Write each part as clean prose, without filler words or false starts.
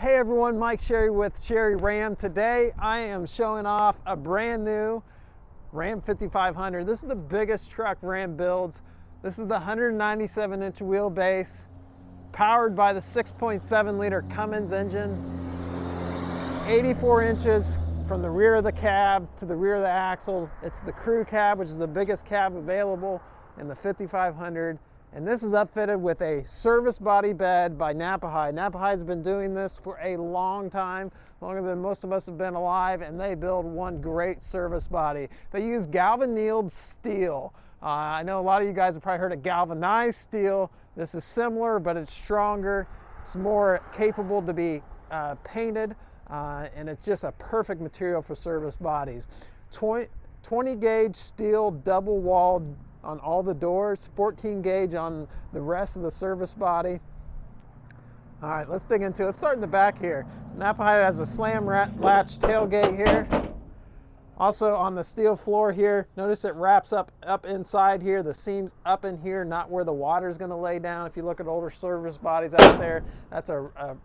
Hey everyone, Mike Sherry with Sherry Ram. Today I am showing off a brand new Ram 5500. This is the biggest truck Ram builds. This is the 197-inch wheelbase, powered by the 6.7 liter Cummins engine, 84 inches from the rear of the cab to the rear of the axle. It's the crew cab, which is the biggest cab available in the 5500. And this is upfitted with a service body bed by Knapheide. Knapheide's been doing this for a long time, longer than most of us have been alive, and they build one great service body. They use Galvannealed steel. I know a lot of you guys have probably heard of galvanized steel. This is similar, but it's stronger. It's more capable to be painted, and it's just a perfect material for service bodies. 20 gauge steel double walled on all the doors, 14 gauge on the rest of the service body. All right, let's dig into it. Let's start in the back here. So Knapheide has a slam latch tailgate here. Also on the steel floor here, notice it wraps up inside here. The seam's up in here, not where the water is going to lay down. If you look at older service bodies out there, that's a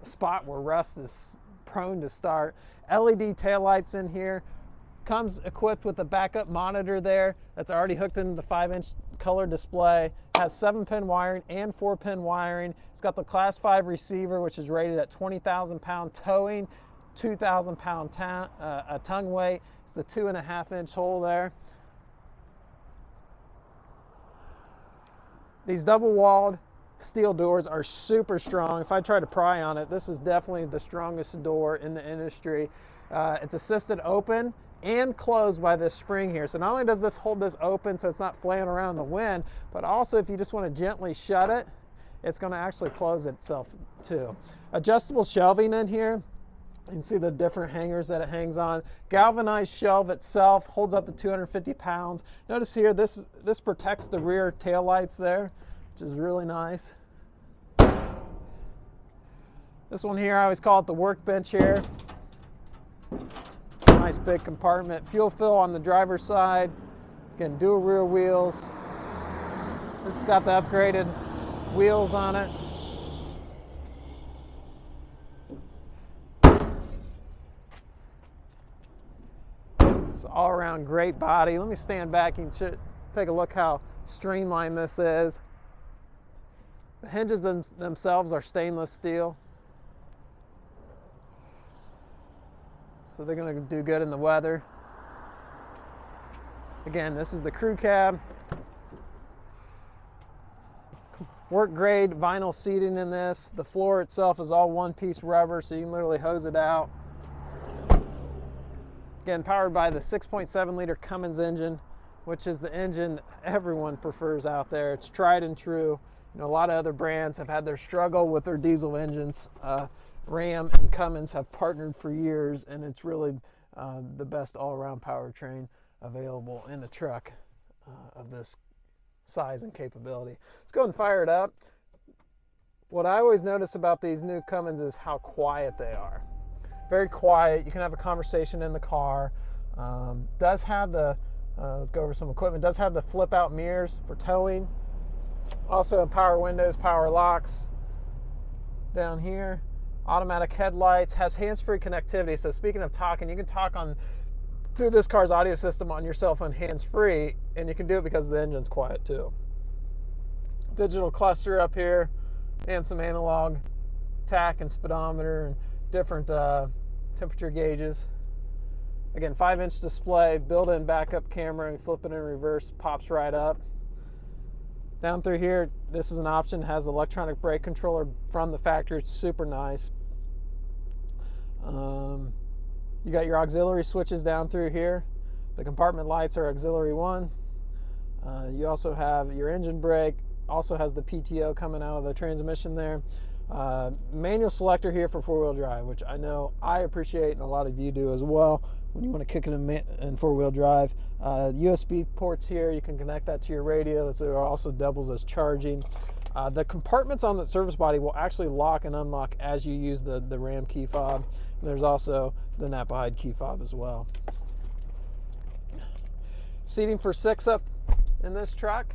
spot where rust is prone to start. LED taillights in here. Comes equipped with a backup monitor there that's already hooked into the 5-inch color display. Has 7-pin wiring and 4-pin wiring. It's got the Class 5 receiver, which is rated at 20,000 pound towing, 2,000 pound tongue weight. It's the 2.5-inch hole there. These double walled steel doors are super strong. If I try to pry on it, this is definitely the strongest door in the industry. It's assisted open and closed by this spring here. So not only does this hold this open so it's not flaying around in the wind, but also if you just want to gently shut it, it's going to actually close itself too. Adjustable shelving in here. You can see the different hangers that it hangs on. Galvanized shelf itself holds up to 250 pounds. Notice here, this protects the rear tail lights there, which is really nice. This one here, I always call it the workbench here. Nice big compartment. Fuel fill on the driver's side. Again, dual rear wheels. This has got the upgraded wheels on it. So all around great body. Let me stand back and take a look how streamlined this is. The hinges themselves are stainless steel. So they're going to do good in the weather. Again, this is the crew cab. Work grade vinyl seating in this. The floor itself is all one-piece rubber, so you can literally hose it out. Again, powered by the 6.7 liter Cummins engine, which is the engine everyone prefers out there. It's tried and true. You know, a lot of other brands have had their struggle with their diesel engines. Ram and Cummins have partnered for years, and it's really the best all-around powertrain available in a truck of this size and capability. Let's go and fire it up. What I always notice about these new Cummins is how quiet they are. Very quiet. You can have a conversation in the car. Does have the, let's go over some equipment, does have the flip-out mirrors for towing. Also power windows, power locks down here. Automatic headlights, has hands-free connectivity. So speaking of talking, you can talk through this car's audio system on your cell phone hands-free, and you can do it because the engine's quiet too. Digital cluster up here, and some analog tach and speedometer and different temperature gauges. Again, 5-inch display, built-in backup camera, and flip it in reverse, pops right up. Down through here, this is an option, has the electronic brake controller from the factory. It's super nice. You got your auxiliary switches down through here. The compartment lights are auxiliary 1. You also have your engine brake, also has the PTO coming out of the transmission there. Manual selector here for 4-wheel drive, which I know I appreciate and a lot of you do as well when you want to kick it in 4-wheel drive. USB ports here, you can connect that to your radio. That also doubles as charging. The compartments on the service body will actually lock and unlock as you use the Ram key fob. And there's also the Knapheide key fob as well. Seating for 6 up in this truck.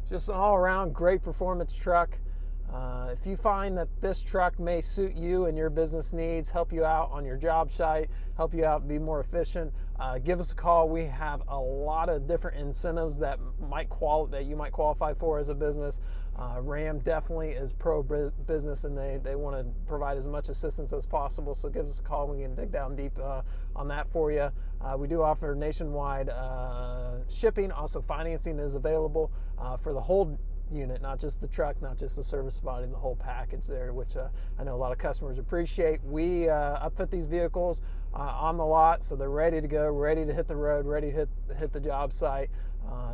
Just an all-around great performance truck. If you find that this truck may suit you and your business needs, help you out on your job site, help you out be more efficient, give us a call. We have a lot of different incentives that you might qualify for as a business. Ram definitely is pro-business, and they want to provide as much assistance as possible. So give us a call. We can dig down deep on that for you. We do offer nationwide shipping. Also, financing is available for the whole unit, not just the truck, not just the service body, the whole package there, which I know a lot of customers appreciate. We upfit these vehicles on the lot, so they're ready to go, ready to hit the road, ready to hit the job site.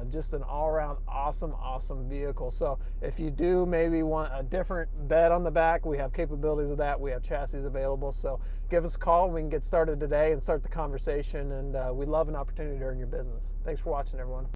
Just an all-around awesome vehicle. So if you do maybe want a different bed on the back, we have capabilities of that. We have chassis available. So give us a call. We can get started today and start the conversation, and we love an opportunity to earn your business. Thanks for watching, everyone.